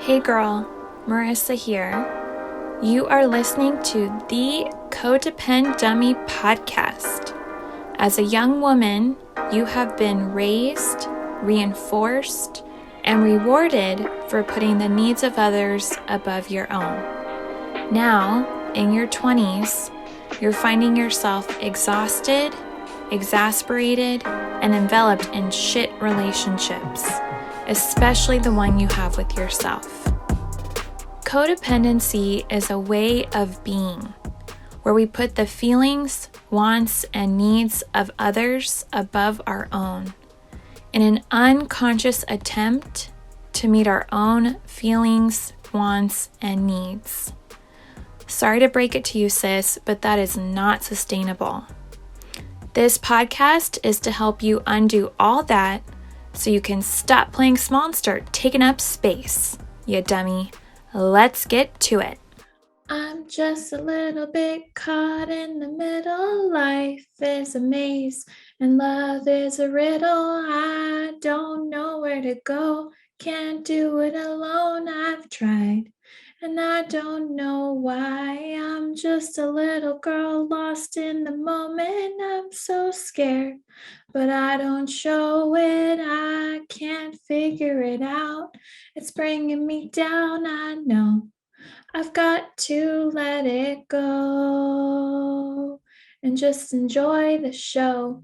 Hey girl, Marissa here. You are listening to the Codependent Dummy podcast. As a young woman, you have been raised, reinforced, and rewarded for putting the needs of others above your own. Now, in your 20s, you're finding yourself exhausted, exasperated, and enveloped in shit relationships, especially the one you have with yourself. Codependency is a way of being where we put the feelings, wants, and needs of others above our own in an unconscious attempt to meet our own feelings, wants, and needs. Sorry to break it to you, sis, but that is not sustainable. This podcast is to help you undo all that so you can stop playing small and start taking up space, you dummy. Let's get to it. I'm just a little bit caught in the middle. Life is a maze and love is a riddle. I don't know where to go. Can't do it alone. I've tried and I don't know why. I'm just a little girl lost in the moment. I'm so scared, but I don't show it. I can't figure it out. It's bringing me down, I know. I've got to let it go and just enjoy the show.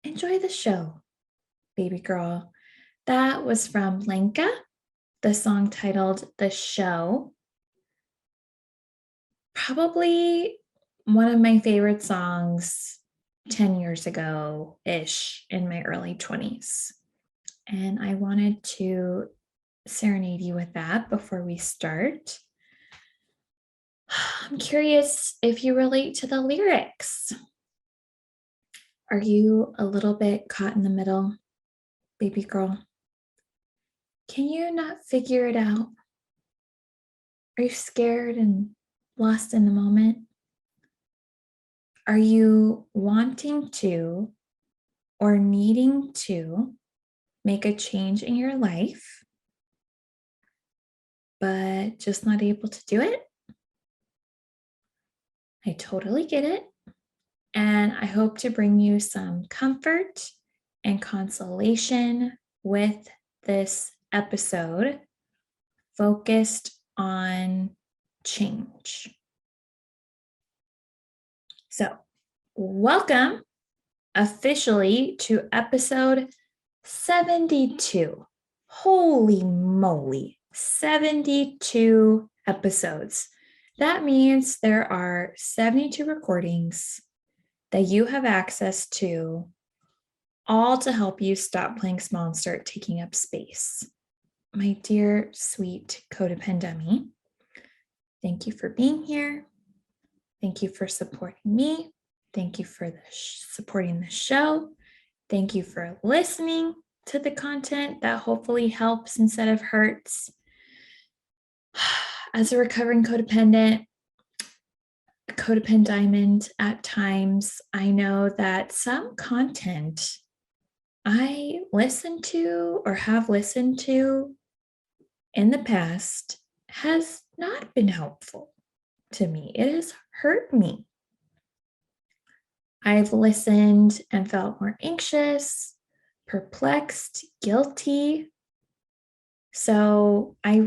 Enjoy the show, baby girl. That was from Lenka, the song titled The Show. Probably one of my favorite songs 10 years ago-ish in my early 20s. And I wanted to serenade you with that before we start. I'm curious if you relate to the lyrics. Are you a little bit caught in the middle, baby girl? Can you not figure it out? Are you scared and lost in the moment? Are you wanting to or needing to make a change in your life, but just not able to do it? I totally get it. And I hope to bring you some comfort and consolation with this episode focused on change. So, welcome officially to episode 72. Holy moly, 72 episodes. That means there are 72 recordings that you have access to, all to help you stop playing small and start taking up space. My dear, sweet codependent, thank you for being here. Thank you for supporting me. Thank you for supporting the show. Thank you for listening to the content that hopefully helps instead of hurts. As a recovering codependent diamond at times, I know that some content I listen to or have listened to in the past has not been helpful to me. It has hurt me. I've listened and felt more anxious, perplexed, guilty. So I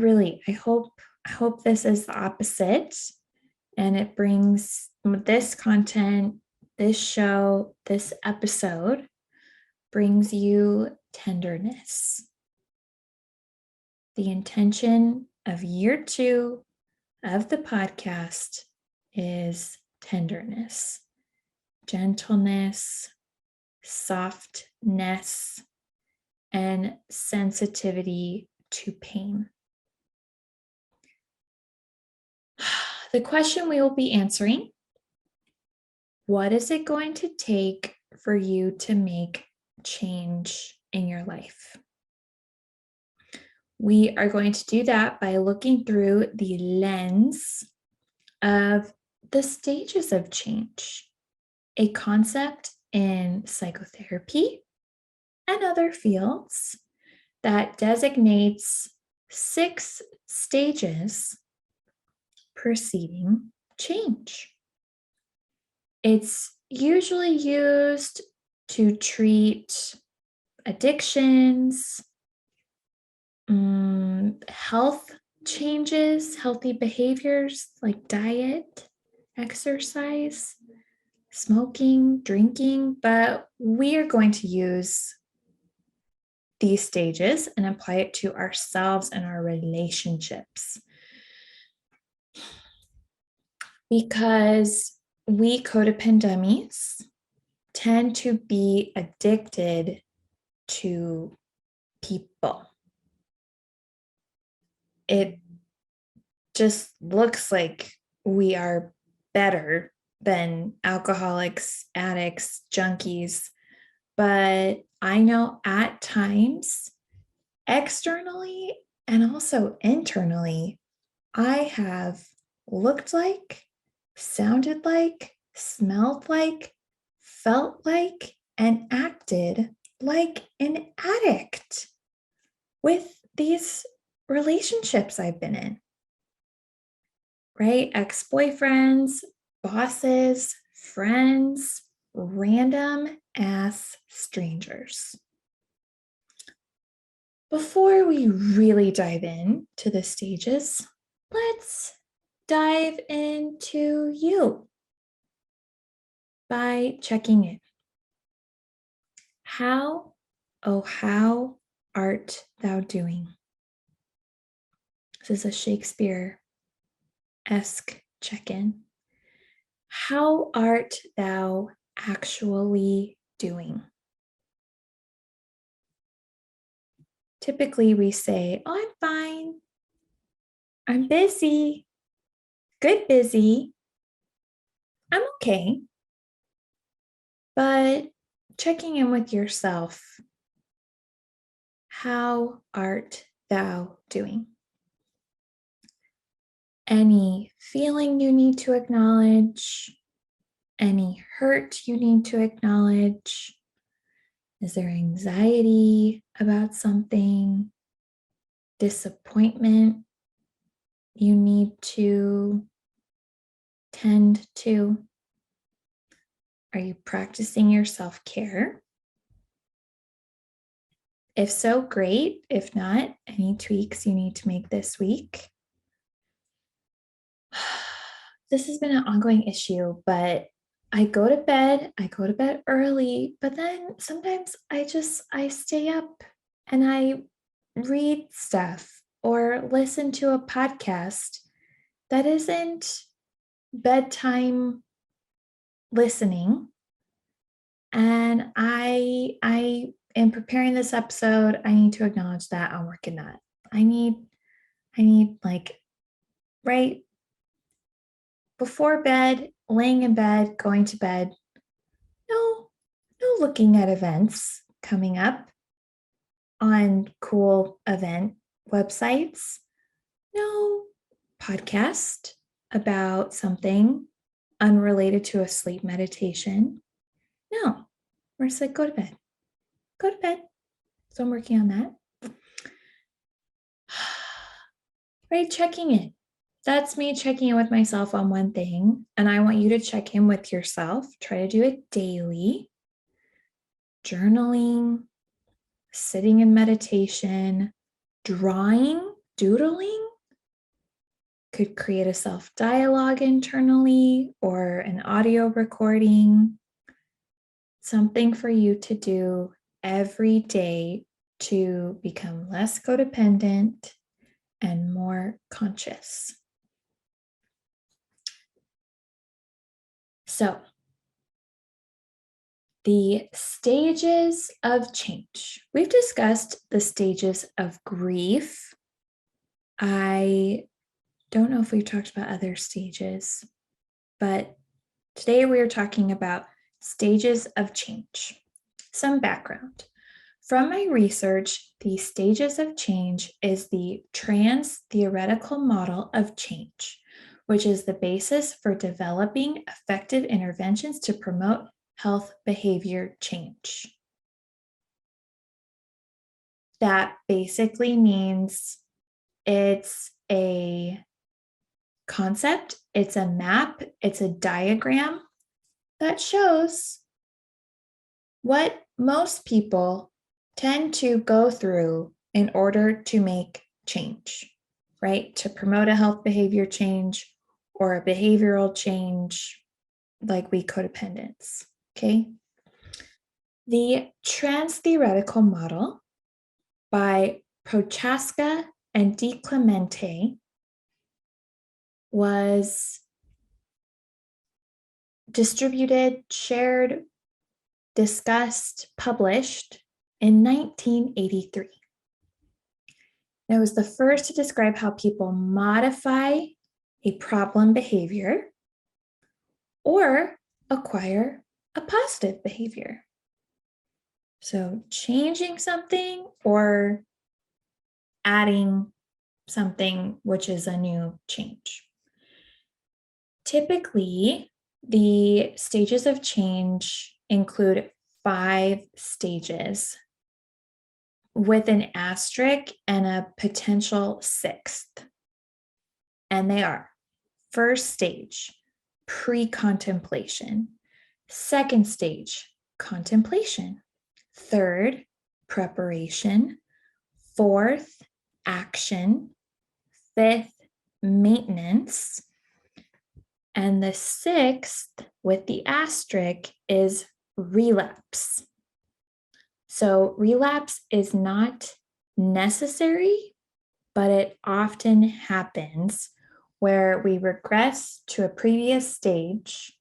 hope this is the opposite. And it brings this content, this show, this episode brings you tenderness. The intention of year 2 of the podcast is tenderness, gentleness, softness, and sensitivity to pain. The question we will be answering: what is it going to take for you to make change in your life? We are going to do that by looking through the lens of the stages of change, a concept in psychotherapy and other fields that designates 6 stages preceding change. It's usually used to treat addictions, health changes, healthy behaviors like diet, exercise, smoking, drinking, but we are going to use these stages and apply it to ourselves and our relationships. Because we codependent dummies tend to be addicted to people. It just looks like we are better than alcoholics, addicts, junkies. But I know at times, externally and also internally, I have looked like, sounded like, smelled like, felt like, and acted like an addict with these relationships I've been in, right? Ex-boyfriends, bosses, friends, random ass strangers. Before we really dive in to the stages, let's dive into you by checking in. How, oh, how art thou doing? This is a Shakespeare-esque check-in. How art thou actually doing? Typically we say, oh, I'm fine. I'm busy. Good busy. I'm okay. But checking in with yourself, how art thou doing? Any feeling you need to acknowledge? Any hurt you need to acknowledge? Is there anxiety about something? Disappointment you need to tend to? Are you practicing your self-care? If so, great. If not, any tweaks you need to make this week? This has been an ongoing issue, but I go to bed early, but then sometimes I stay up and I read stuff or listen to a podcast that isn't bedtime listening. And I am preparing this episode. I need to acknowledge that I'm working that. I need like right before bed, laying in bed, going to bed. No looking at events coming up on cool event websites. No podcast about something unrelated to a sleep meditation. No, we're just like, go to bed. Go to bed. So I'm working on that. Right, checking in. That's me checking in with myself on one thing. And I want you to check in with yourself. Try to do it daily. Journaling, sitting in meditation, drawing, doodling. Could create a self-dialogue internally or an audio recording. Something for you to do every day to become less codependent and more conscious. So, the stages of change. We've discussed the stages of grief. I don't know if we've talked about other stages, but today we are talking about stages of change. Some background. From my research, the stages of change is the trans-theoretical model of change, which is the basis for developing effective interventions to promote health behavior change. That basically means It's a concept, it's a map, it's a diagram that shows what most people tend to go through in order to make change, right? To promote a health behavior change or a behavioral change, like we codependence, okay? The trans-theoretical model by Prochaska and DiClemente was distributed, shared, discussed, published in 1983. It was the first to describe how people modify a problem behavior or acquire a positive behavior. So changing something or adding something which is a new change. Typically, the stages of change include 5 stages with an asterisk and a potential 6th. And they are: first stage, pre-contemplation; second stage, contemplation; third, preparation; fourth, action; fifth, maintenance; and the 6th, with the asterisk, is relapse. So relapse is not necessary, but it often happens where we regress to a previous stage,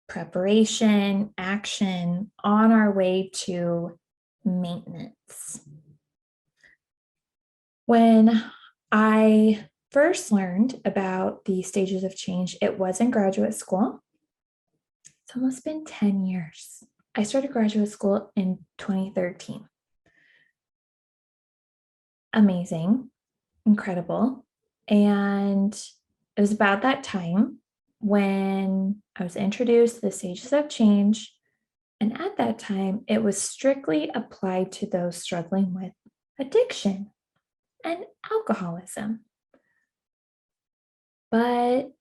preparation, action, on our way to maintenance. When I first learned about the stages of change, it was in graduate school. It's almost been 10 years. I started graduate school in 2013. Amazing, incredible. And it was about that time when I was introduced to the stages of change. And at that time, it was strictly applied to those struggling with addiction and alcoholism. But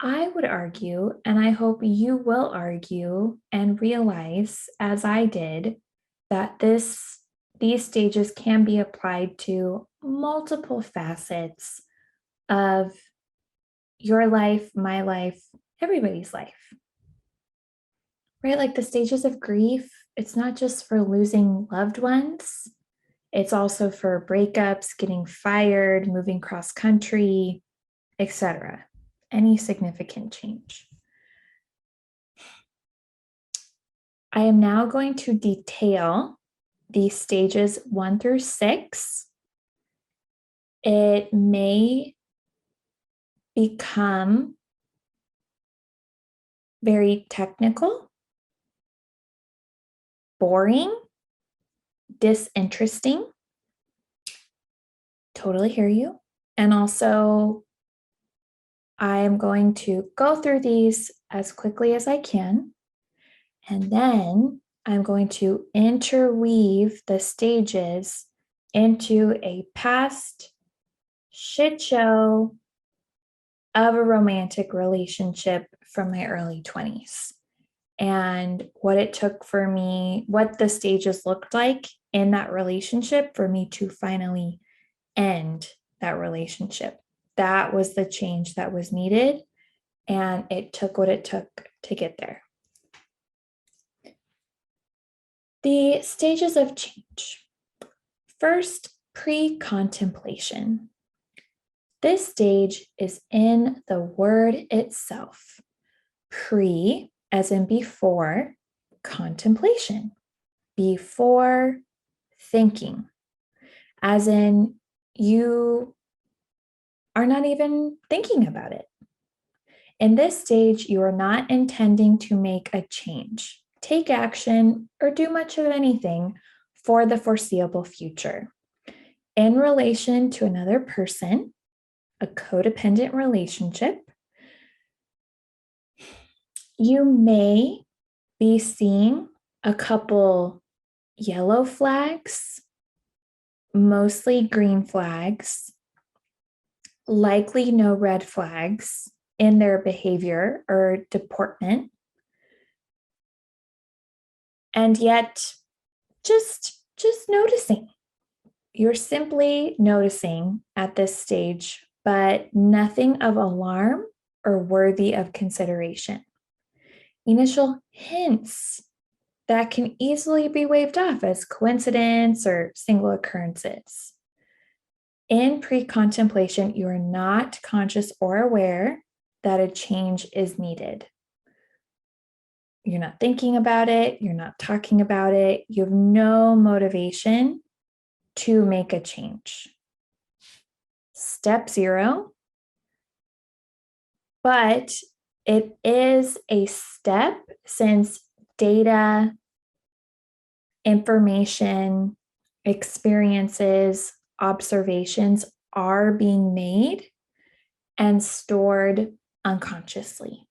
I would argue, and I hope you will argue and realize, as I did, that these stages can be applied to multiple facets of your life, my life, everybody's life. Right? Like the stages of grief, it's not just for losing loved ones. It's also for breakups, getting fired, moving cross country, etc. Any significant change. I am now going to detail these stages 1 through 6. It may become very technical, boring, disinteresting. Totally hear you. And also, I am going to go through these as quickly as I can. And then I'm going to interweave the stages into a past shit show of a romantic relationship from my early 20s. And what it took for me, what the stages looked like in that relationship for me to finally end that relationship. That was the change that was needed. And it took what it took to get there. The stages of change. First, pre-contemplation. This stage is in the word itself. Pre, as in before, contemplation. Before thinking. As in you are not even thinking about it. In this stage, you are not intending to make a change, take action, or do much of anything for the foreseeable future. In relation to another person, a codependent relationship, you may be seeing a couple yellow flags mostly green flags, likely no red flags in their behavior or deportment. And yet, just noticing. You're simply noticing at this stage, but nothing of alarm or worthy of consideration. Initial hints that can easily be waved off as coincidence or single occurrences. In pre-contemplation, you are not conscious or aware that a change is needed. You're not thinking about it. You're not talking about it. You have no motivation to make a change. Step 0, but it is a step since data, information, experiences, observations are being made and stored unconsciously,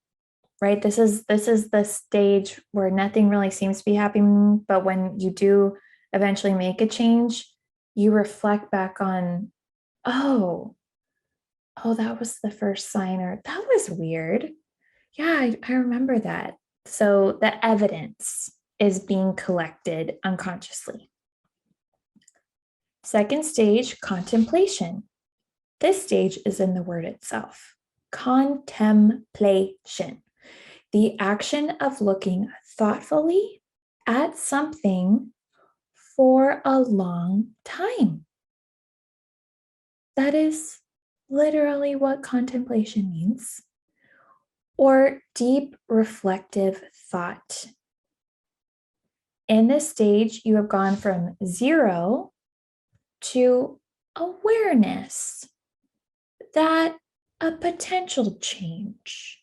right? This is the stage where nothing really seems to be happening, but when you do eventually make a change, you reflect back on, oh, that was the first sign, or that was weird. Yeah, I remember that. So the evidence is being collected unconsciously. Second stage, contemplation. This stage is in the word itself. Contemplation, the action of looking thoughtfully at something for a long time. That is literally what contemplation means, or deep reflective thought. In this stage, you have gone from 0 to awareness that a potential change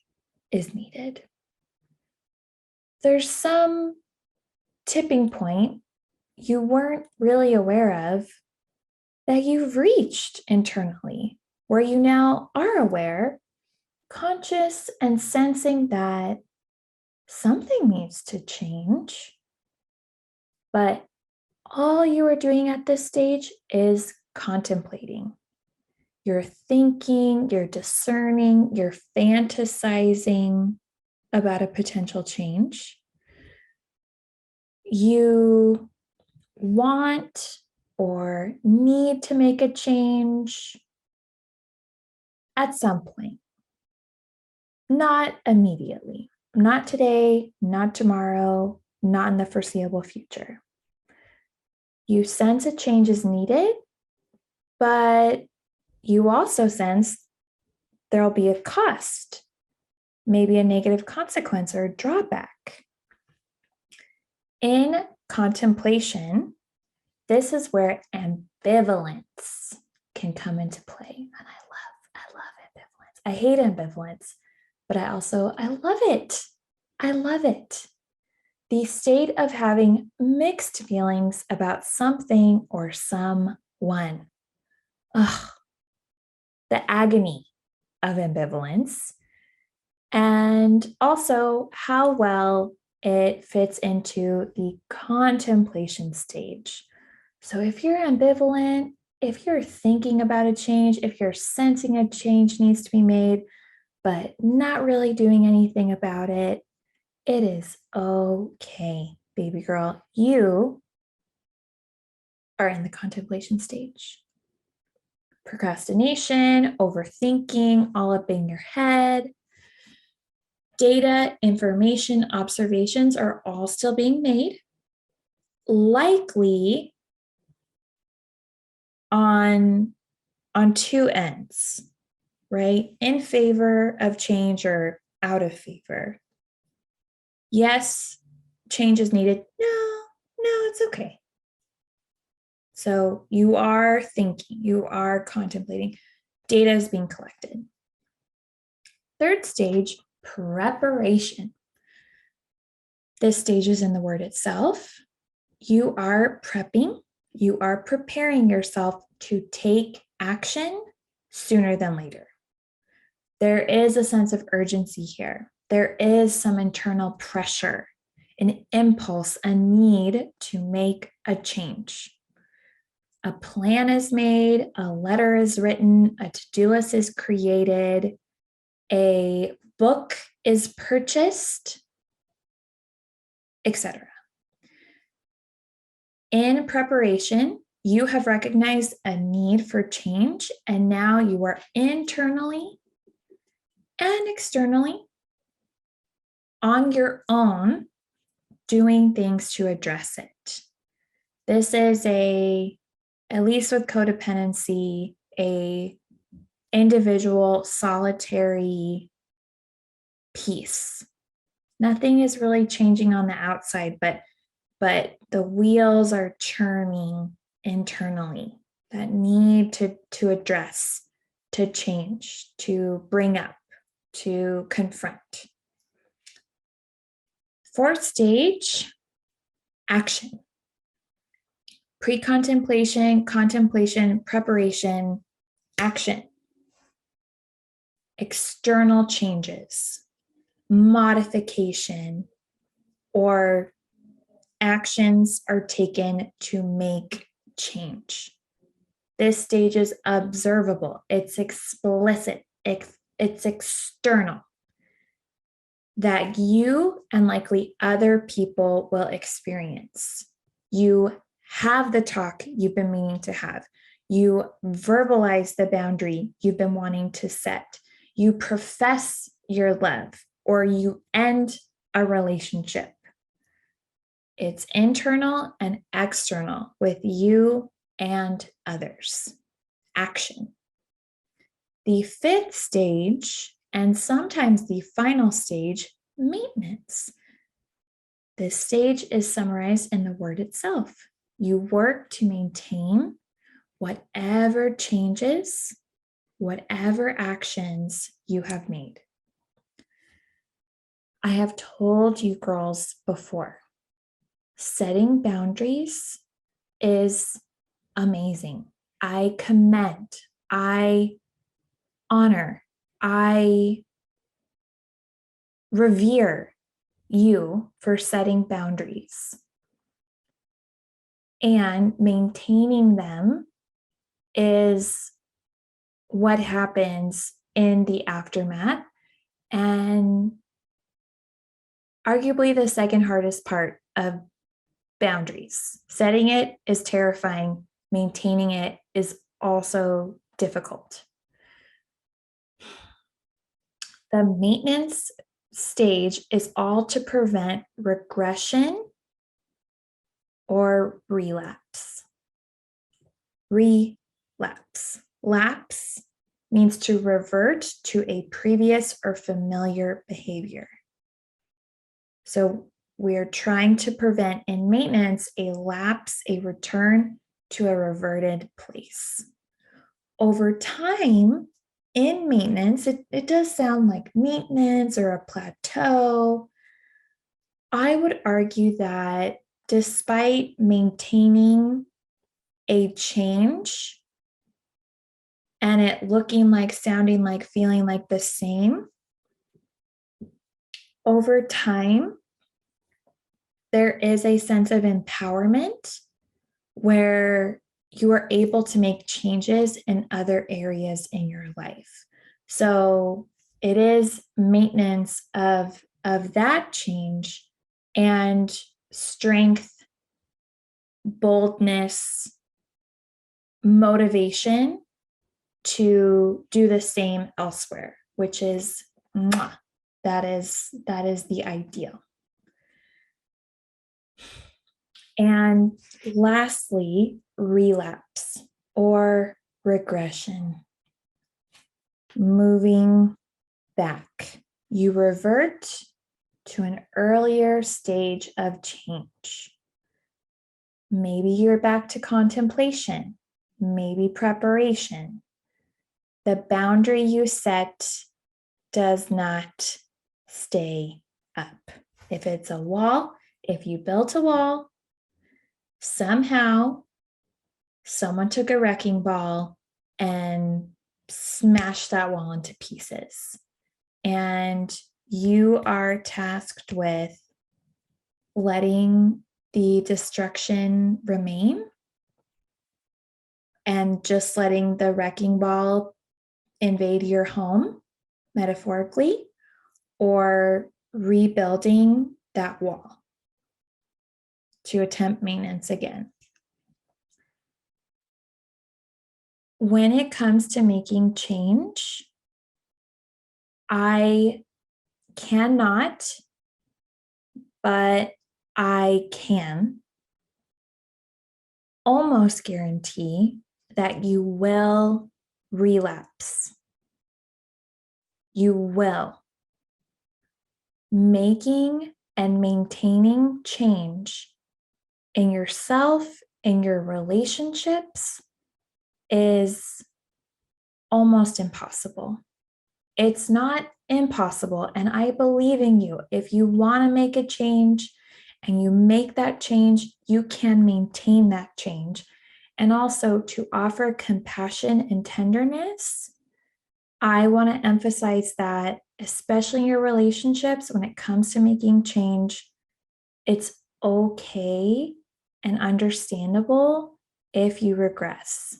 is needed. There's some tipping point you weren't really aware of that you've reached internally, where you now are aware, conscious, and sensing that something needs to change. But all you are doing at this stage is contemplating. You're thinking, you're discerning, you're fantasizing about a potential change. You want or need to make a change at some point, not immediately, not today, not tomorrow, not in the foreseeable future. You sense a change is needed, but you also sense there'll be a cost, maybe a negative consequence or a drawback. In contemplation, this is where ambivalence can come into play. And I love ambivalence. I hate ambivalence, but I love it. I love it. The state of having mixed feelings about something or someone. Ugh, the agony of ambivalence. And also how well it fits into the contemplation stage. So if you're ambivalent, if you're thinking about a change, if you're sensing a change needs to be made, but not really doing anything about it, it is okay, baby girl. You are in the contemplation stage. Procrastination, overthinking, all up in your head. Data, information, observations are all still being made, likely on two ends, right? In favor of change or out of favor. Yes, change is needed. No, it's okay. So you are thinking, you are contemplating, data is being collected. Third stage, preparation. This stage is in the word itself. You are prepping, you are preparing yourself to take action sooner than later. There is a sense of urgency here. There is some internal pressure, an impulse, a need to make a change. A plan is made, a letter is written, a to-do list is created, a book is purchased, etc. In preparation, you have recognized a need for change, and now you are internally and externally on your own doing things to address it. This is at least with codependency, a individual solitary piece. Nothing is really changing on the outside, but the wheels are churning internally that need to address, to change, to bring up, to confront. Fourth stage, action. Pre-contemplation, contemplation, preparation, action. External changes, modification, or actions are taken to make change. This stage is observable, it's explicit, it's external, that you and likely other people will experience. You have the talk you've been meaning to have. You verbalize the boundary you've been wanting to set. You profess your love, or you end a relationship. It's internal and external with you and others. Action. The fifth stage, and sometimes the final stage, maintenance. This stage is summarized in the word itself. You work to maintain whatever changes, whatever actions you have made. I have told you girls before, setting boundaries is amazing. I commend, I honor, I revere you for setting boundaries. And maintaining them is what happens in the aftermath, and arguably the second hardest part of boundaries. Setting it is terrifying. Maintaining it is also difficult. The maintenance stage is all to prevent regression or relapse. Relapse. Lapse means to revert to a previous or familiar behavior. So we're trying to prevent in maintenance a lapse, a return to a reverted place. Over time, in maintenance, it does sound like maintenance or a plateau. I would argue that despite maintaining a change and it looking like, sounding like, feeling like the same, over time, there is a sense of empowerment where you are able to make changes in other areas in your life. So it is maintenance of that change and strength, boldness, motivation to do the same elsewhere, which is that is the ideal. And lastly, relapse or regression. Moving back, you revert to an earlier stage of change. Maybe you're back to contemplation, maybe preparation. The boundary you set does not stay up. If it's a wall, if you built a wall, somehow someone took a wrecking ball and smashed that wall into pieces. And you are tasked with letting the destruction remain and just letting the wrecking ball invade your home, metaphorically, or rebuilding that wall to attempt maintenance again. When it comes to making change, I cannot, but I can almost guarantee that you will relapse. You will. Making and maintaining change in yourself, in your relationships, is almost impossible. It's not impossible, and I believe in you. If you want to make a change and you make that change, you can maintain that change. And also to offer compassion and tenderness, I want to emphasize that, especially in your relationships, when it comes to making change, it's okay and understandable if you regress.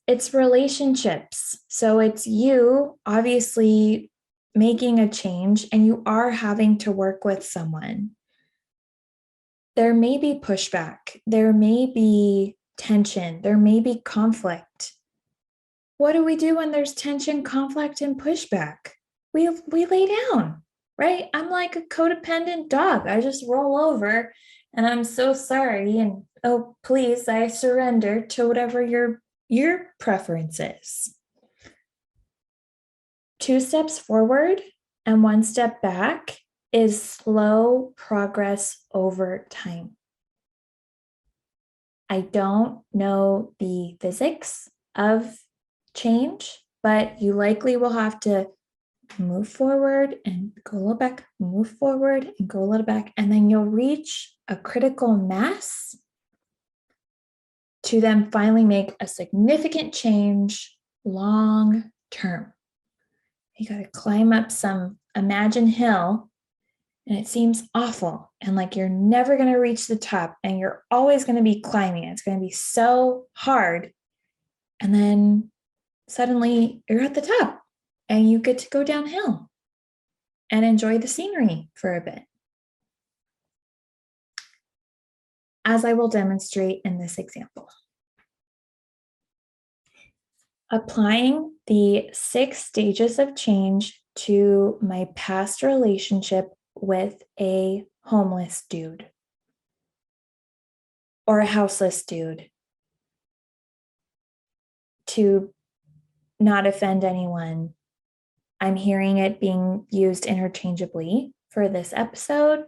It's relationships. So it's you obviously making a change, and you are having to work with someone. There may be pushback, there may be tension, there may be conflict. What do we do when there's tension, conflict, and pushback? We lay down, right? I'm like a codependent dog. I just roll over and I'm so sorry. And oh, please, I surrender to whatever your preference is. 2 steps forward and 1 step back is slow progress over time. I don't know the physics of change, but you likely will have to move forward and go a little back, move forward and go a little back, and then you'll reach a critical mass to then finally make a significant change long term. You got to climb up some imagined hill, and it seems awful and like you're never going to reach the top, and you're always going to be climbing. It's going to be so hard. And then suddenly you're at the top and you get to go downhill and enjoy the scenery for a bit, as I will demonstrate in this example. Applying the 6 stages of change to my past relationship with a homeless dude or a houseless dude, to not offend anyone. I'm hearing it being used interchangeably for this episode.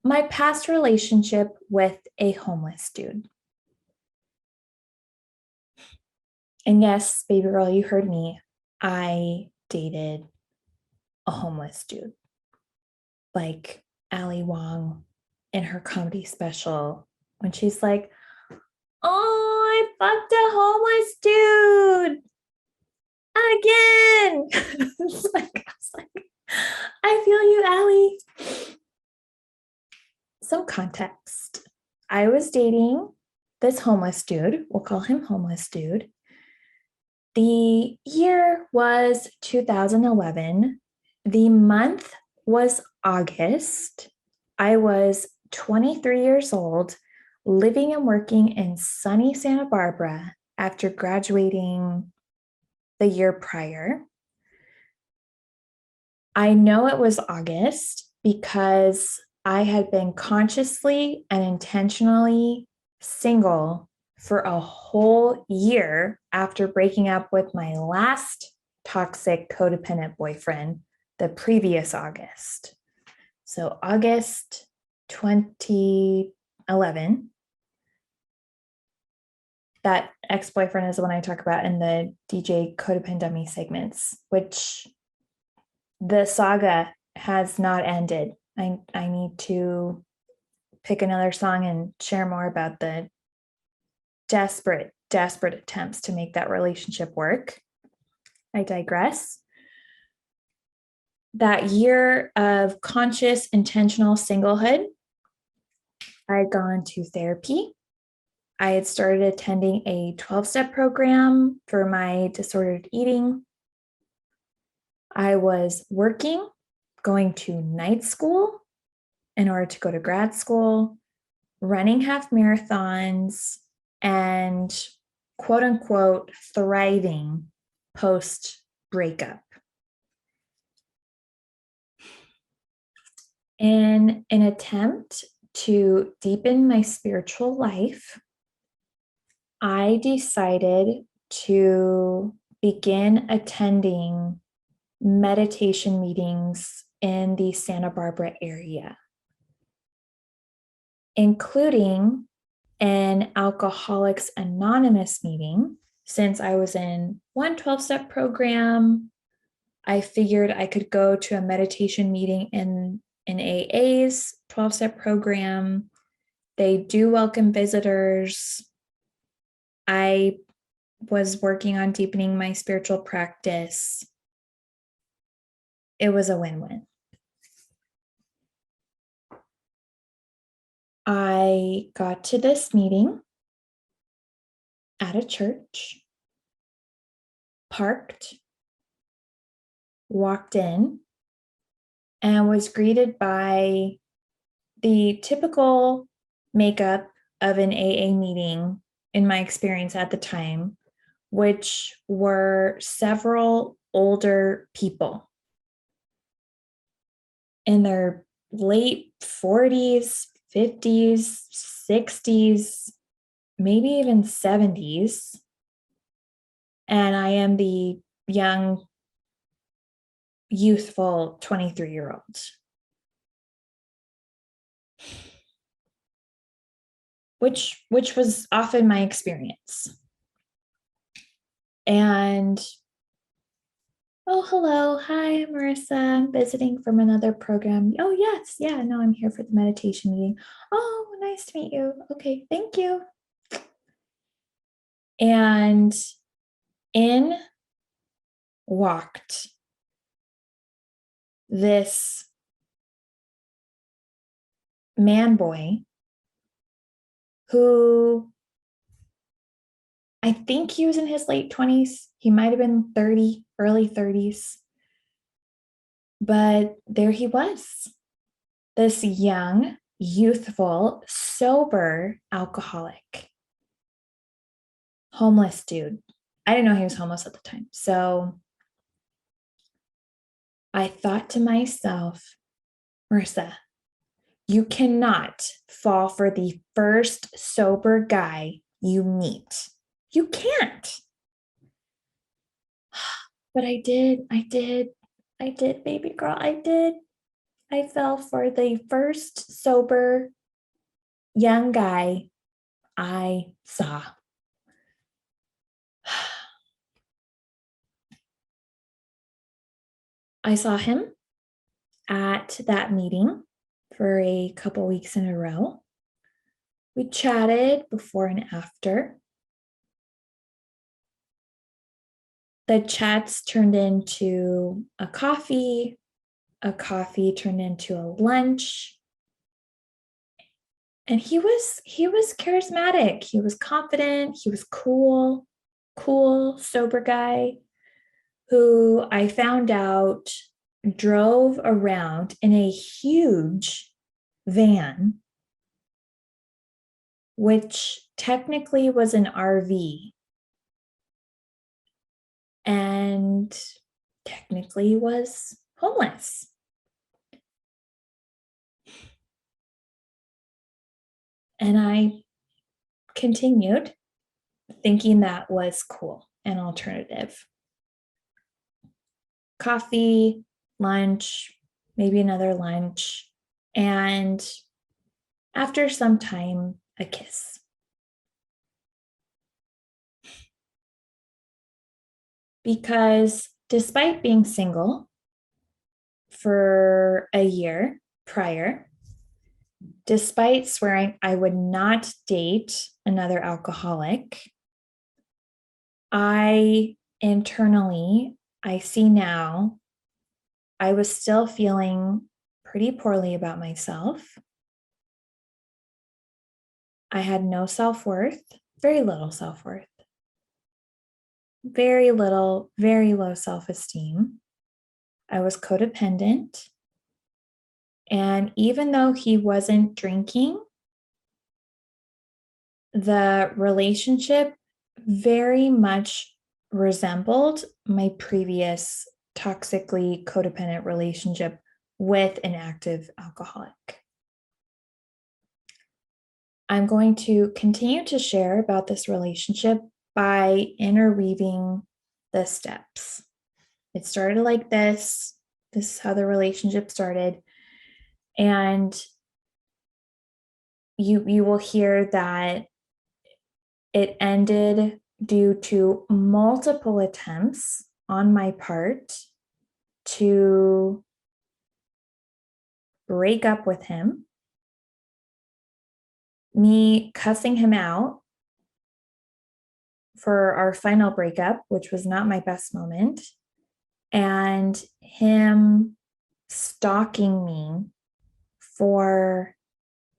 My past relationship with a homeless dude. And yes, baby girl, you heard me. I dated a homeless dude. Like Ali Wong in her comedy special, when she's like, oh, I fucked a homeless dude again. I feel you, Ali. Some context. I was dating this homeless dude. We'll call him homeless dude. The year was 2011. The month was August. I was 23 years old, living and working in sunny Santa Barbara after graduating the year prior. I know it was August because I had been consciously and intentionally single for a whole year after breaking up with my last toxic codependent boyfriend the previous August. So August 2011. That ex-boyfriend is the one I talk about in the DJ Codependent Dummy segments, which the saga has not ended. I need to pick another song and share more about the desperate attempts to make that relationship work. I digress. That year of conscious, intentional singlehood, I had gone to therapy. I had started attending a 12-step program for my disordered eating. I was working, going to night school in order to go to grad school, running half marathons, and quote unquote thriving post breakup. In an attempt to deepen my spiritual life, I decided to begin attending meditation meetings in the Santa Barbara area, including an Alcoholics Anonymous meeting. Since I was in one 12-step program, I figured I could go to a meditation meeting in AA's 12-step program. They do welcome visitors. I was working on deepening my spiritual practice. It was a win-win. I got to this meeting at a church, parked, walked in, and was greeted by the typical makeup of an AA meeting in my experience at the time, which were several older people in their late 40s, 50s, 60s, maybe even 70s. And I am the young, youthful 23-year-old. Which was often my experience. And oh, hello. Hi, Marissa. I'm visiting from another program. Oh, yes. Yeah, no, I'm here for the meditation meeting. Oh, nice to meet you. Okay, thank you. And in walked this man boy who I think he was in his late 20s. He might have been 30, early 30s. But there he was, this young, youthful, sober alcoholic, homeless dude. I didn't know he was homeless at the time. So I thought to myself, Marissa, you cannot fall for the first sober guy you meet. You can't. But I did, baby girl. I did. I fell for the first sober young guy I saw. I saw him at that meeting for a couple weeks in a row. We chatted before and after. The chats turned into a coffee turned into a lunch. And he was charismatic. He was confident. He was cool, sober guy who I found out drove around in a huge van, which technically was an RV and technically was homeless. And I continued thinking that was cool, an alternative. Coffee, lunch, maybe another lunch, and after some time, a kiss. Because despite being single for a year prior, despite swearing I would not date another alcoholic, I see now, I was still feeling pretty poorly about myself. I had no self-worth, very little self-worth, very little, very low self-esteem. I was codependent. And even though he wasn't drinking, the relationship very much resembled my previous toxically codependent relationship with an active alcoholic. I'm going to continue to share about this relationship by interweaving the steps. It started like this. This is how the relationship started. And you will hear that it ended due to multiple attempts on my part to break up with him, me cussing him out for our final breakup, which was not my best moment, and him stalking me for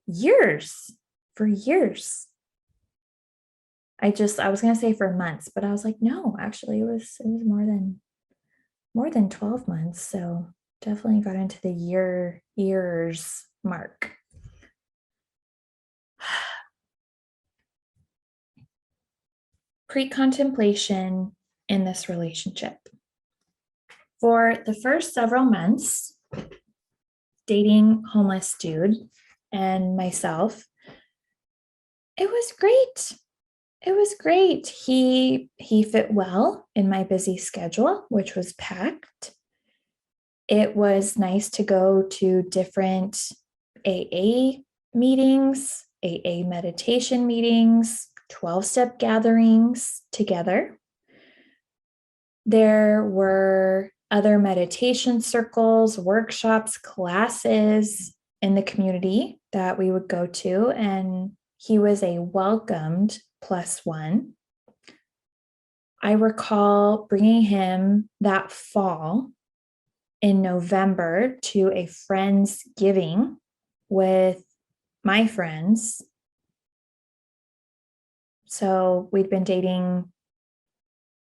years. I was going to say for months, but I was like, no, actually it was more than 12 months. So definitely got into the years mark. Pre-contemplation in this relationship. For the first several months, dating homeless dude and myself, it was great. It was great. He fit well in my busy schedule, which was packed. It was nice to go to different AA meetings, AA meditation meetings, 12-step gatherings together. There were other meditation circles, workshops, classes in the community that we would go to, and he was a welcomed +1. I recall bringing him that fall in November to a friend's giving with my friends. So we'd been dating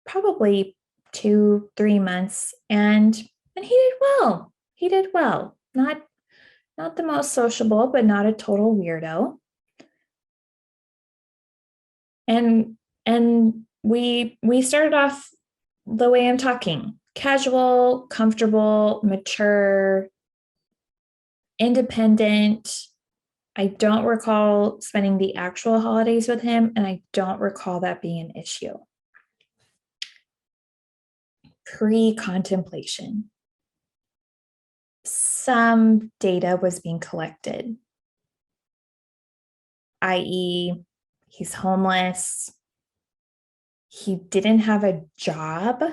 probably 2-3 months, and he did well. He did well. Not the most sociable, but not a total weirdo. And we started off the way I'm talking: casual, comfortable, mature, independent. I don't recall spending the actual holidays with him, and I don't recall that being an issue. Pre-contemplation. Some data was being collected, i.e., he's homeless. He didn't have a job.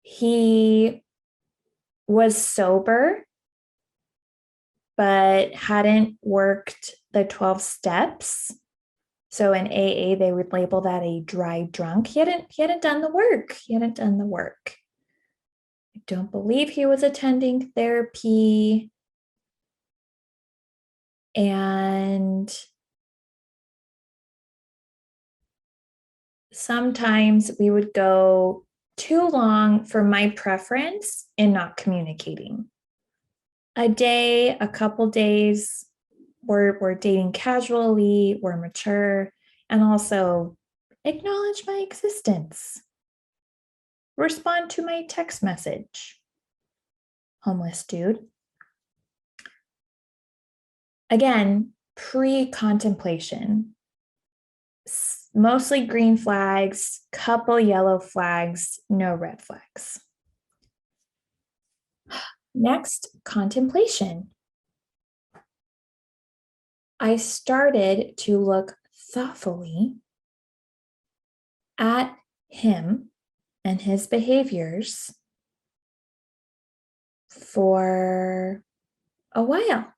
He was sober, but hadn't worked the 12 steps. So in AA, they would label that a dry drunk. He hadn't done the work. I don't believe he was attending therapy. And sometimes we would go too long for my preference in not communicating. A day, a couple days, we're dating casually, we're mature, and also acknowledge my existence. Respond to my text message. Homeless dude. Again, pre-contemplation. Mostly green flags, couple yellow flags, no red flags. Next, contemplation. I started to look thoughtfully at him and his behaviors for a while.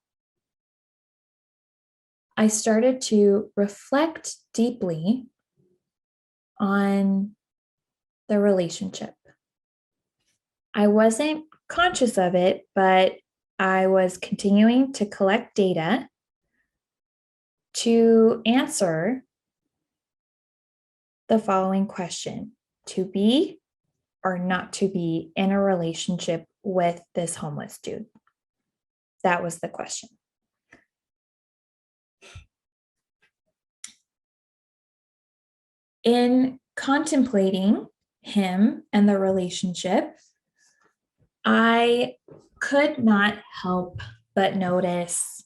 I started to reflect deeply on the relationship. I wasn't conscious of it, but I was continuing to collect data to answer the following question: to be or not to be in a relationship with this homeless dude? That was the question. In contemplating him and the relationship, I could not help but notice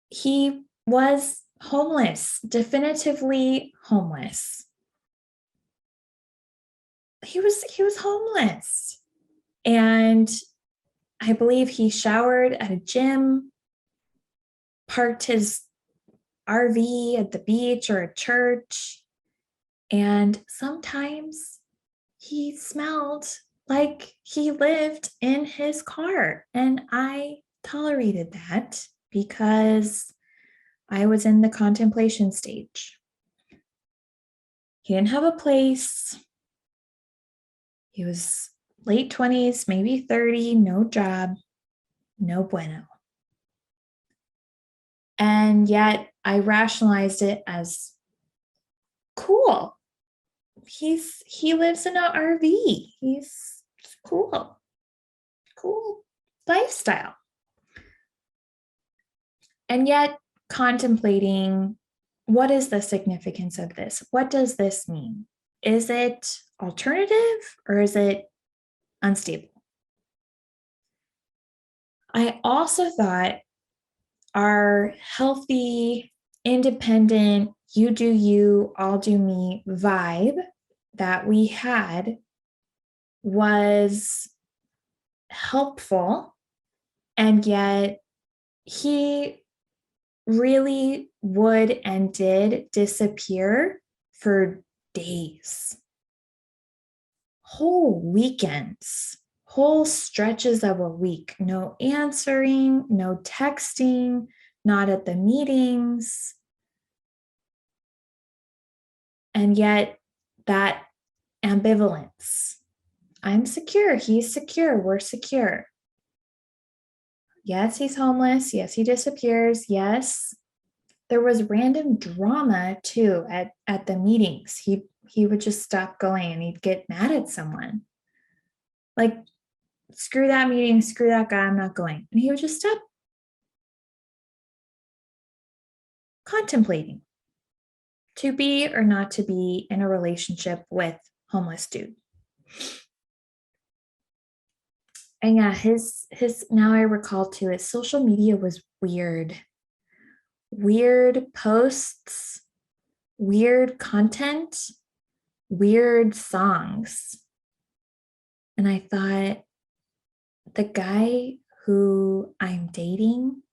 he was homeless, definitively homeless. He was homeless. And I believe he showered at a gym, parked his RV at the beach or a church, and sometimes he smelled like he lived in his car. And I tolerated that because I was in the contemplation stage. He didn't have a place. He was late 20s, maybe 30, no job, no bueno. And yet I rationalized it as cool. He lives in an RV. He's cool lifestyle. And yet contemplating, what is the significance of this? What does this mean? Is it alternative or is it unstable? I also thought our healthy, independent, you do you, I'll do me vibe that we had was helpful, and yet he really would and did disappear for days, whole weekends, whole stretches of a week. No answering, no texting, not at the meetings. And yet that ambivalence. I'm secure, he's secure, we're secure. Yes, he's homeless. Yes, he disappears. Yes, there was random drama too at the meetings. He would just stop going and he'd get mad at someone. Like, screw that meeting, screw that guy, I'm not going. And he would just stop contemplating to be or not to be in a relationship with homeless dude. And yeah, his now I recall too, his social media was weird posts, weird content, weird songs. And I thought, the guy who I'm dating,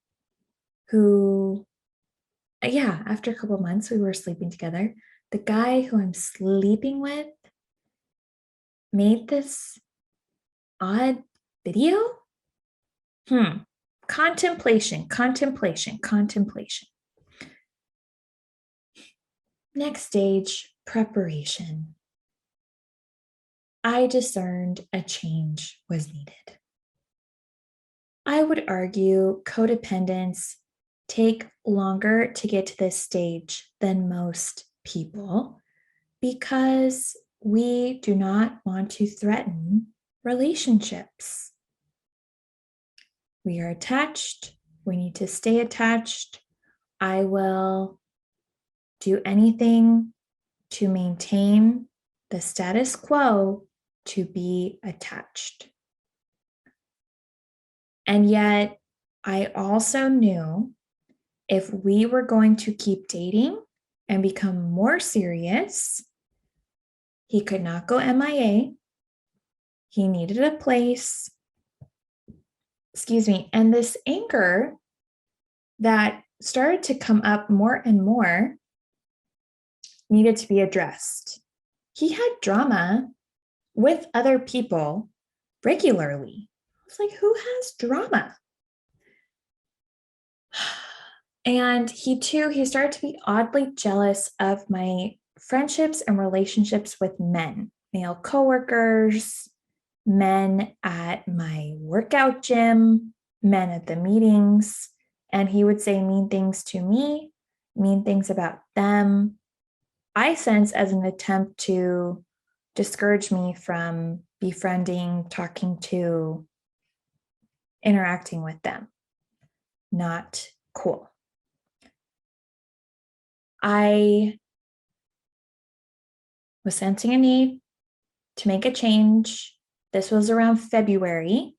after a couple of months, we were sleeping together. The guy who I'm sleeping with made this odd video. Contemplation. Next stage, preparation. I discerned a change was needed. I would argue codependents take longer to get to this stage than most people because we do not want to threaten relationships. We are attached. We need to stay attached. I will do anything to maintain the status quo to be attached. And yet, I also knew if we were going to keep dating and become more serious, he could not go MIA. He needed a place. And this anger that started to come up more and more needed to be addressed. He had drama with other people regularly. I was like, who has drama? And he started to be oddly jealous of my friendships and relationships with men, male coworkers, men at my workout gym, men at the meetings, and he would say mean things to me, mean things about them. I sense as an attempt to discourage me from befriending, talking to, interacting with them. Not cool. I was sensing a need to make a change. This was around February,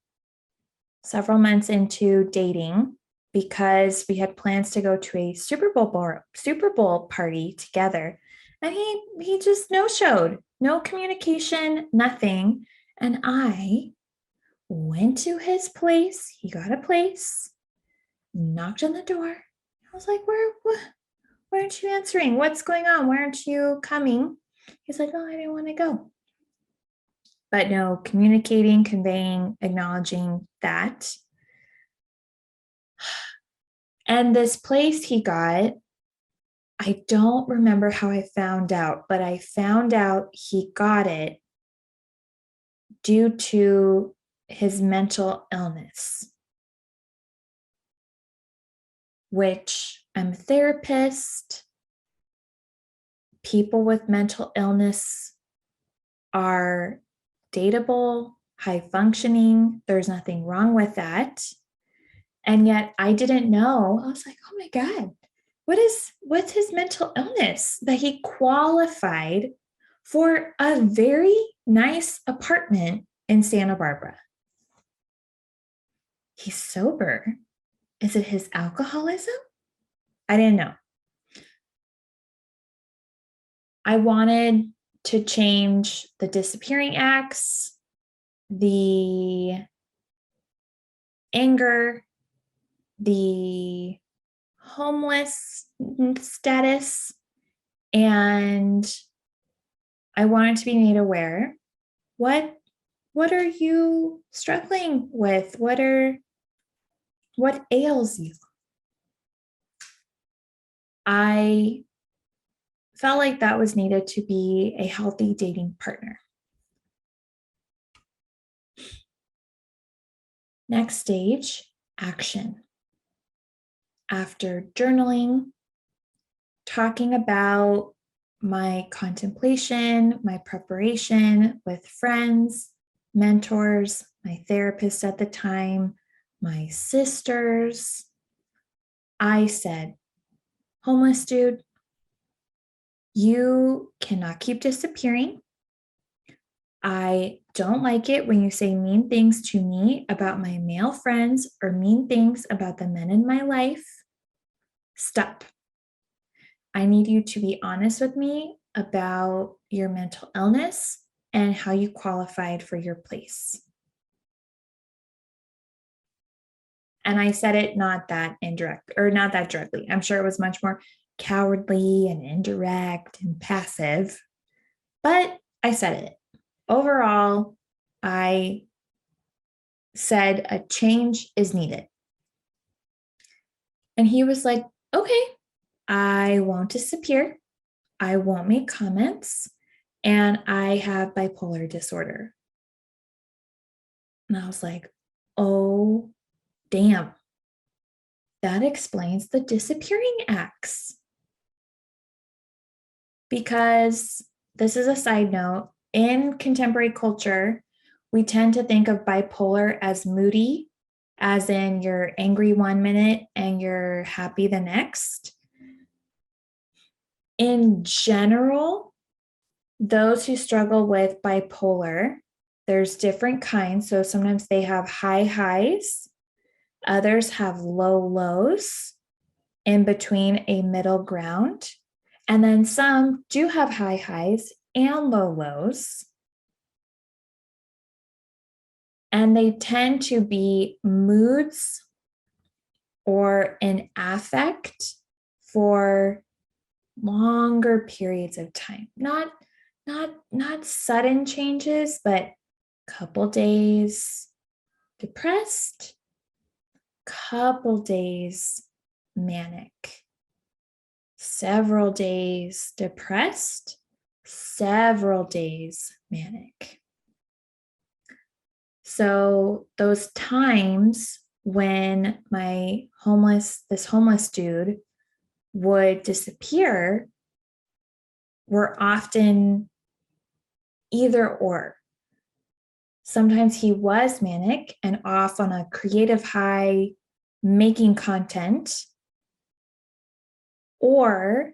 several months into dating, because we had plans to go to a Super Bowl party together. And he just no-showed, no communication, nothing. And I went to his place. He got a place, knocked on the door. I was like, why aren't you answering? What's going on? Why aren't you coming? He's like, oh, I didn't want to go. But no communicating, conveying, acknowledging that. And this place he got, I don't remember how I found out, but I found out he got it due to his mental illness, which I'm a therapist. People with mental illness are dateable, high functioning. There's nothing wrong with that. And yet I didn't know. I was like, oh my God, what's his mental illness that he qualified for a very nice apartment in Santa Barbara? He's sober. Is it his alcoholism? I didn't know. I wanted to change the disappearing acts, the anger, the homeless status, and I wanted to be made aware. What are you struggling with? What ails you? I felt like that was needed to be a healthy dating partner. Next stage, action. After journaling, talking about my contemplation, my preparation with friends, mentors, my therapist at the time, my sisters, I said, homeless dude, you cannot keep disappearing. I don't like it when you say mean things to me about my male friends or mean things about the men in my life. Stop. I need you to be honest with me about your mental illness and how you qualified for your place. And I said it not that directly. I'm sure it was much more cowardly and indirect and passive, but I said it. Overall, I said a change is needed. And he was like, okay, I won't disappear. I won't make comments. And I have bipolar disorder. And I was like, oh, damn. That explains the disappearing acts. Because this is a side note, in contemporary culture, we tend to think of bipolar as moody, as in you're angry 1 minute and you're happy the next. In general, those who struggle with bipolar, there's different kinds. So sometimes they have high highs, others have low lows, in between a middle ground. And then some do have high highs and low lows. And they tend to be moods or an affect for longer periods of time. Not sudden changes, but couple days depressed, couple days manic, several days depressed, several days manic. So those times when this homeless dude would disappear were often either or. Sometimes he was manic and off on a creative high, making content, or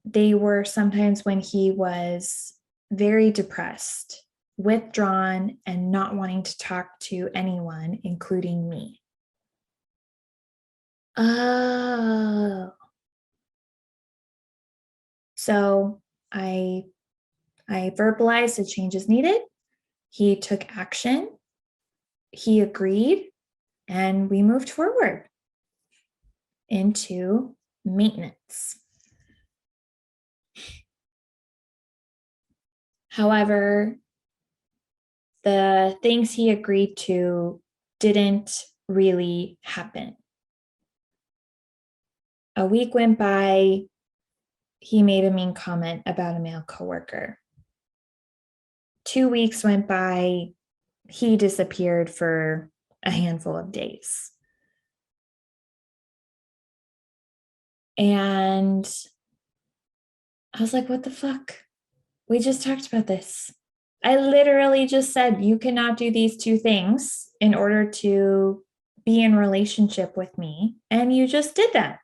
they were sometimes when he was very depressed, withdrawn, and not wanting to talk to anyone, including me. Oh. So I verbalized the changes needed. He took action. He agreed, and we moved forward into maintenance. However, the things he agreed to didn't really happen. A week went by. He made a mean comment about a male coworker. 2 weeks went by. He disappeared for a handful of days. And I was like, what the fuck? We just talked about this. I literally just said, you cannot do these two things in order to be in relationship with me. And you just did that.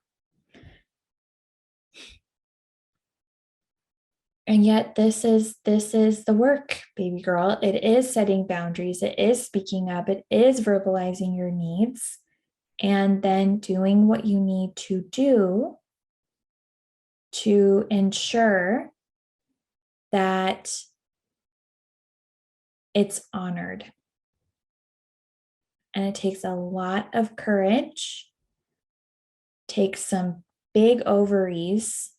And yet this is the work, baby girl. It is setting boundaries. It is speaking up. It is verbalizing your needs and then doing what you need to do to ensure that it's honored. And it takes a lot of courage, takes some big ovaries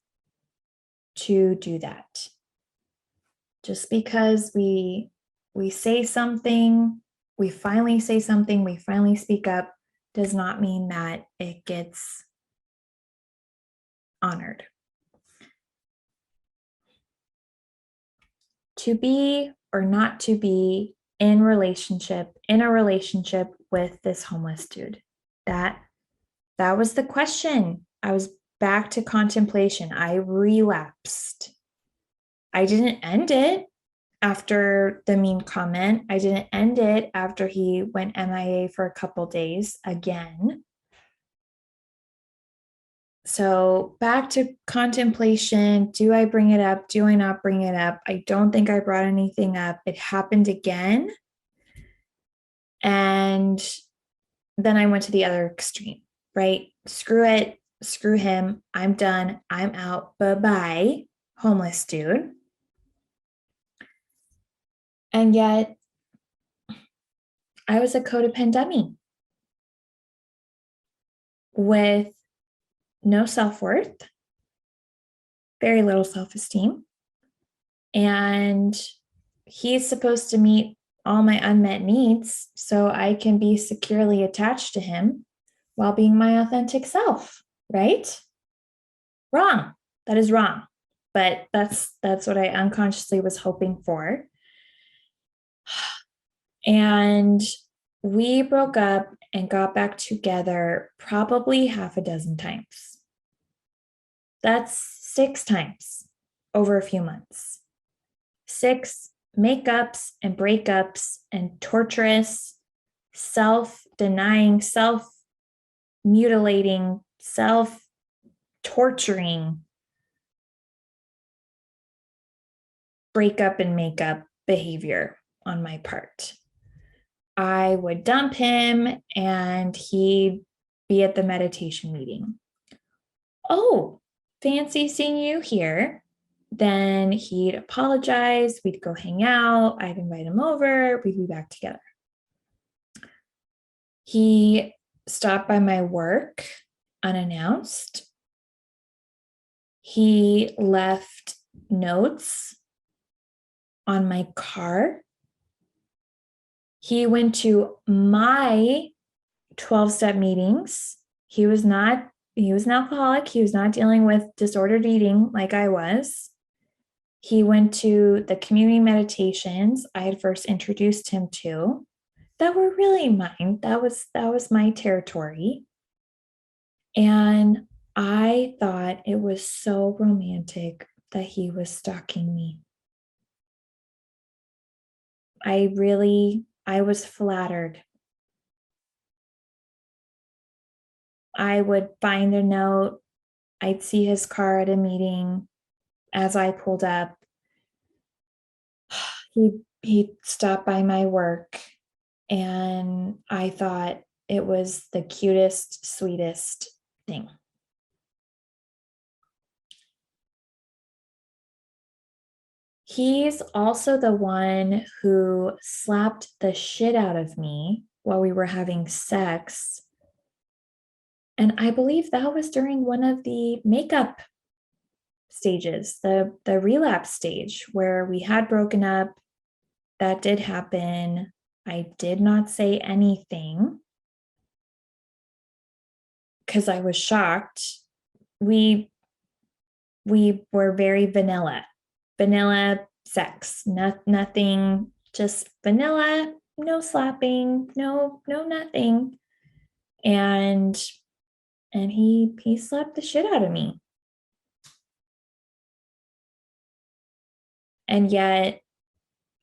to do that. Just because we say something, we finally say something, we finally speak up, does not mean that it gets honored. To be or not to be in a relationship with this homeless dude. That was the question. I was back to contemplation. I relapsed. I didn't end it after the mean comment. I didn't end it after he went MIA for a couple days again. So back to contemplation. Do I bring it up? Do I not bring it up? I don't think I brought anything up. It happened again. And then I went to the other extreme, right? Screw it. Screw him. I'm done. I'm out. Bye-bye, homeless dude. And yet, I was a codependent dummy with no self-worth, very little self-esteem. And he's supposed to meet all my unmet needs so I can be securely attached to him while being my authentic self, right? Wrong. That is wrong. But that's what I unconsciously was hoping for. And we broke up and got back together probably half a dozen times. That's 6 times over a few months. 6 makeups and breakups and torturous, self-denying, self-mutilating, self-torturing breakup and makeup behavior on my part. I would dump him and he'd be at the meditation meeting. Oh, fancy seeing you here. Then he'd apologize. We'd go hang out. I'd invite him over. We'd be back together. He stopped by my work unannounced. He left notes on my car. He went to my 12-step meetings. He was an alcoholic. He was not dealing with disordered eating like I was. He went to the community meditations I had first introduced him to. that were really mine. That was my territory. And I thought it was so romantic that he was stalking me. I was flattered. I would find a note. I'd see his car at a meeting. As I pulled up, he stopped by my work, and I thought it was the cutest, sweetest thing. He's also the one who slapped the shit out of me while we were having sex. And I believe that was during one of the makeup stages, the relapse stage where we had broken up. That did happen. I did not say anything because I was shocked. We were very vanilla sex, nothing, just vanilla, no slapping, no nothing. And he slapped the shit out of me. And yet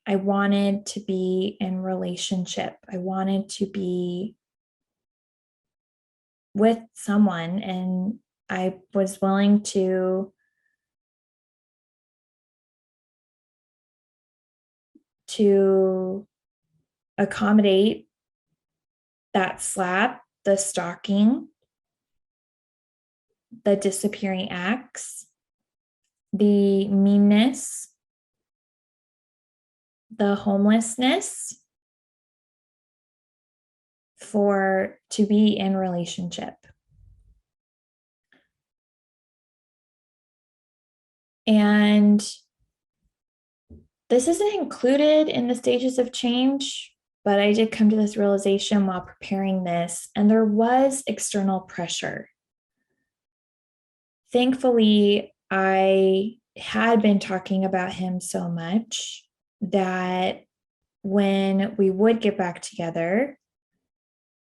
I wanted to be in relationship. I wanted to be with someone, and I was willing to accommodate that slap, the stalking, the disappearing acts, the meanness, the homelessness, to be in relationship. And this isn't included in the stages of change, but I did come to this realization while preparing this, and there was external pressure. Thankfully, I had been talking about him so much that when we would get back together,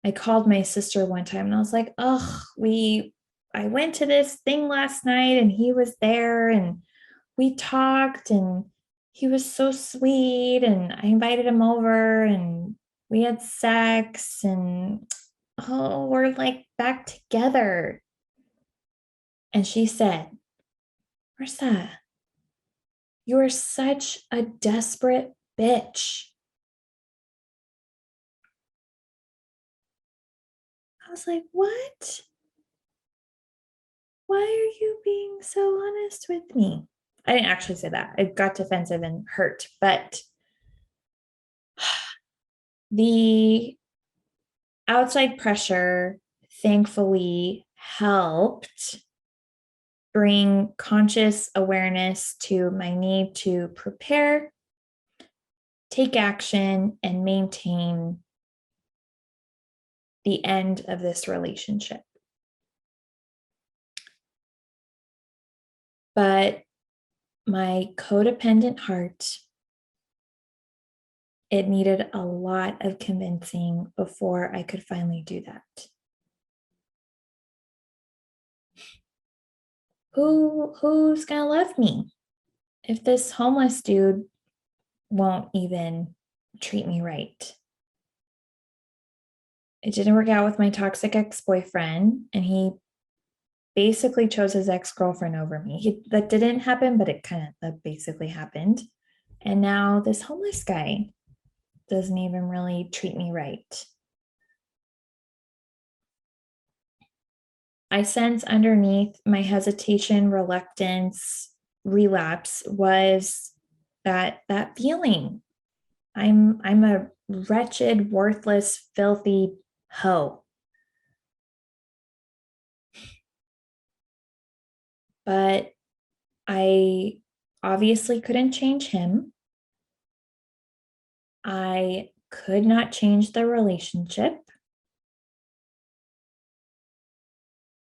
I called my sister one time and I was like, I went to this thing last night and he was there and we talked and he was so sweet and I invited him over and we had sex and we're like back together. And she said, Marissa, you are such a desperate bitch. I was like, what? Why are you being so honest with me? I didn't actually say that. I got defensive and hurt, but the outside pressure thankfully helped bring conscious awareness to my need to prepare, take action, and maintain the end of this relationship. But my codependent heart, it needed a lot of convincing before I could finally do that. Who's gonna love me if this homeless dude won't even treat me right? It didn't work out with my toxic ex-boyfriend, and he basically chose his ex-girlfriend over me. That didn't happen, but that basically happened. And now this homeless guy doesn't even really treat me right. I sense underneath my hesitation, reluctance, relapse was that feeling. I'm a wretched, worthless, filthy hoe. But I obviously couldn't change him. I could not change the relationship.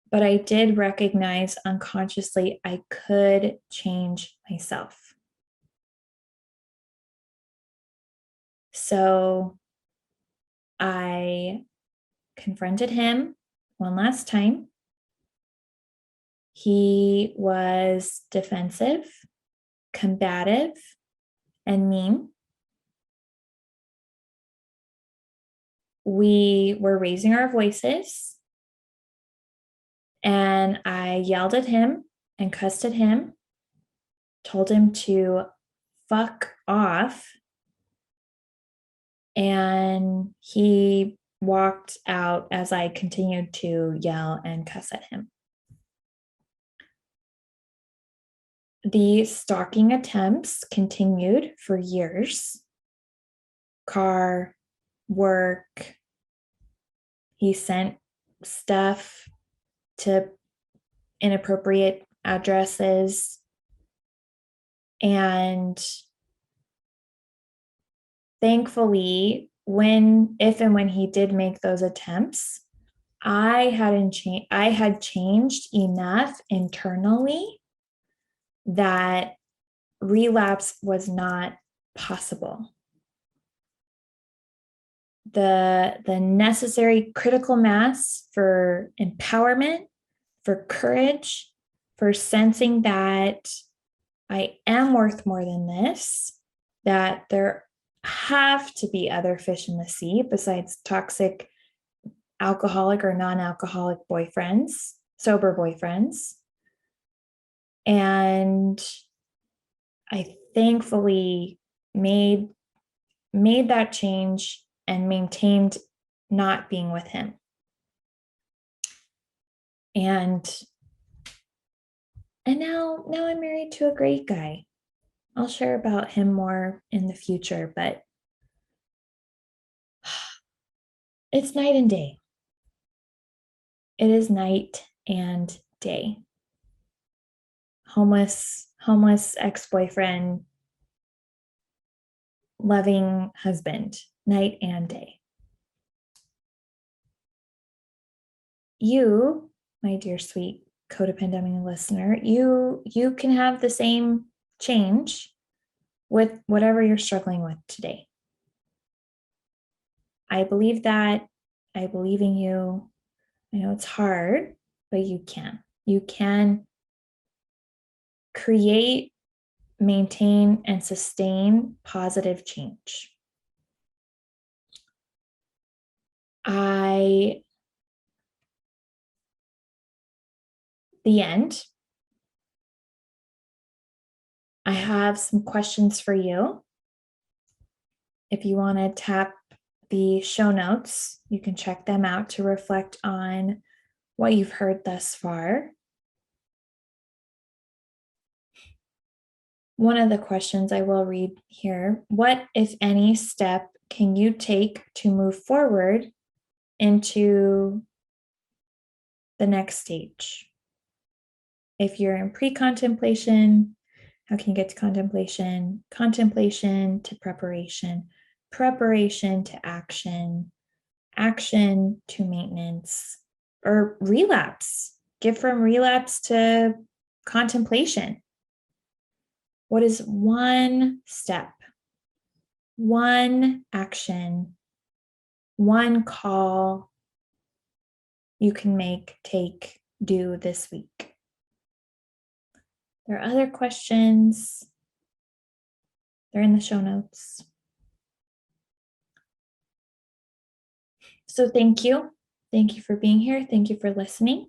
But I did recognize unconsciously I could change myself. So I confronted him one last time. He was defensive, combative, and mean. We were raising our voices, and I yelled at him and cussed at him, told him to fuck off, and he walked out as I continued to yell and cuss at him. The stalking attempts continued for years. Car, work. He sent stuff to inappropriate addresses. And thankfully, if and when he did make those attempts, I had changed enough internally that relapse was not possible. The necessary critical mass for empowerment, for courage, for sensing that I am worth more than this, that there have to be other fish in the sea besides toxic alcoholic or non-alcoholic boyfriends, sober boyfriends. And I thankfully made that change and maintained not being with him. And now I'm married to a great guy. I'll share about him more in the future, but it's night and day. It is night and day. Homeless ex-boyfriend, loving husband, night and day. You, my dear sweet codependent listener, you can have the same change with whatever you're struggling with today. I believe that. I believe in you. I know it's hard, but you can. You can create, maintain, and sustain positive change. The end. I have some questions for you. If you want to tap the show notes, you can check them out to reflect on what you've heard thus far. One of the questions I will read here: what, if any, step can you take to move forward into the next stage? If you're in pre-contemplation, how can you get to contemplation? Contemplation to preparation, preparation to action, action to maintenance, or relapse. Get from relapse to contemplation. What is one step, one action, one call you can make, take, do this week? There are other questions. They're in the show notes. So thank you. Thank you for being here. Thank you for listening.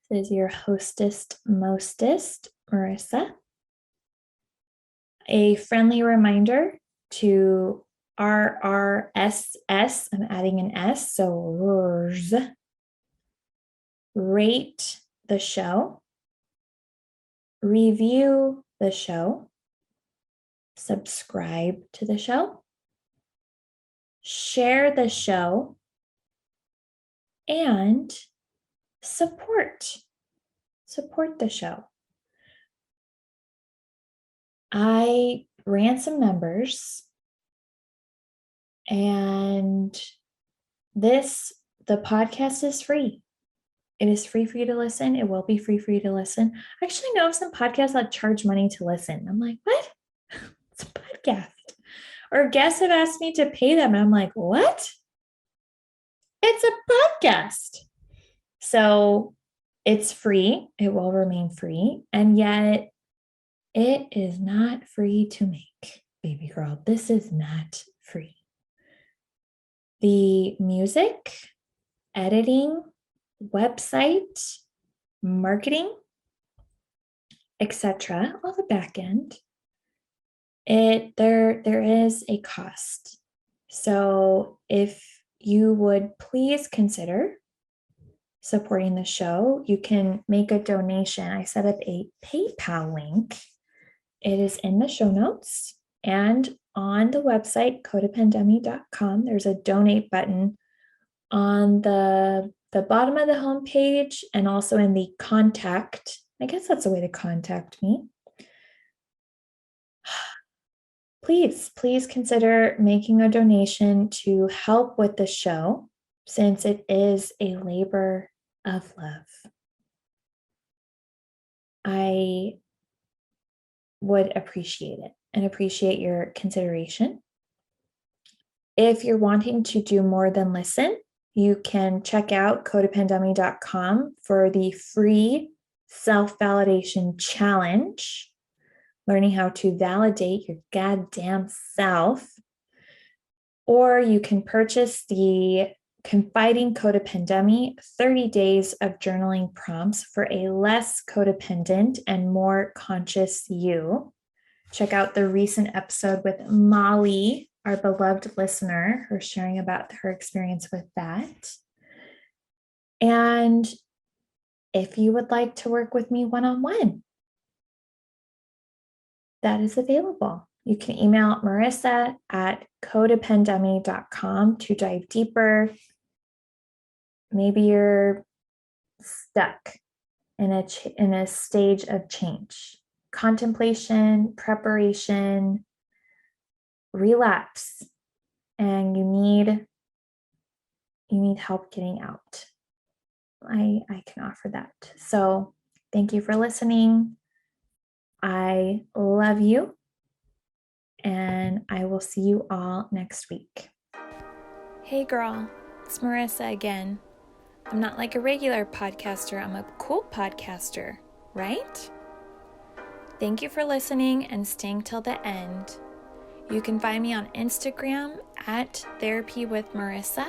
This is your hostess, mostest, Marissa. A friendly reminder to RRSS, I'm adding an S, so RRS, rate the show, review the show, subscribe to the show, share the show, and support the show. I ran some numbers, and the podcast is free. It is free for you to listen. It will be free for you to listen. I actually know of some podcasts that charge money to listen. I'm like, what? It's a podcast. Or guests have asked me to pay them. And I'm like, what? It's a podcast. So it's free. It will remain free. And yet it is not free to make, baby girl. This is not free. The music, editing, website, marketing, etc., all the back end, there is a cost. So if you would please consider supporting the show, you can make a donation. I set up a PayPal link. It is in the show notes and on the website, codependummy.com. There's a donate button on the bottom of the homepage and also in the contact. I guess that's a way to contact me. Please consider making a donation to help with the show, since it is a labor of love. I would appreciate it and appreciate your consideration. If you're wanting to do more than listen, you can check out codependummy.com for the free self-validation challenge, learning how to validate your goddamn self. Or you can purchase the Confiding Codependummy 30 Days of Journaling Prompts for a less codependent and more conscious you. Check out the recent episode with Molly, our beloved listener, her sharing about her experience with that. And if you would like to work with me one-on-one, that is available. You can email Marissa at codependummy.com to dive deeper. Maybe you're stuck in a stage of change, contemplation, preparation, relapse, and you need help getting out. I can offer that. So thank you for listening. I love you, and I will see you all next week. Hey girl, it's Marissa again. I'm not like a regular podcaster, I'm a cool podcaster, right? Thank you for listening and staying till the end. You can find me on Instagram at Therapy with Marissa.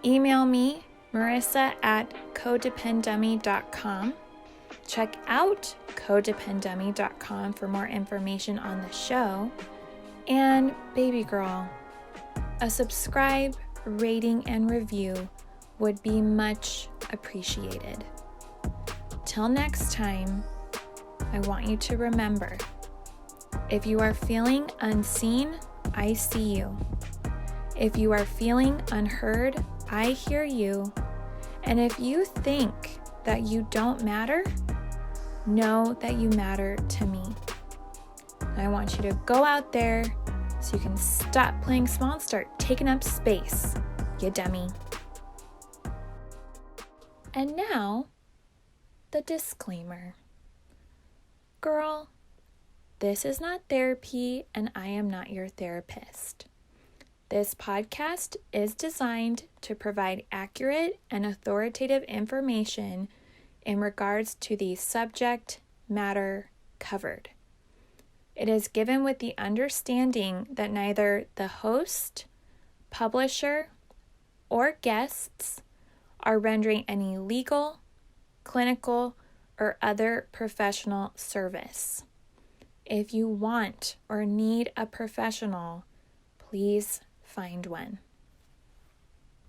Email me, Marissa at codependummy.com. Check out codependummy.com for more information on the show. And baby girl, a subscribe, rating, and review would be much appreciated. Till next time, I want you to remember, if you are feeling unseen, I see you. If you are feeling unheard, I hear you. And if you think that you don't matter, know that you matter to me. I want you to go out there so you can stop playing small and start taking up space, you dummy. And now, the disclaimer. Girl, this is not therapy and I am not your therapist. This podcast is designed to provide accurate and authoritative information in regards to the subject matter covered. It is given with the understanding that neither the host, publisher, or guests are rendering any legal, clinical, or other professional service. If you want or need a professional, please find one.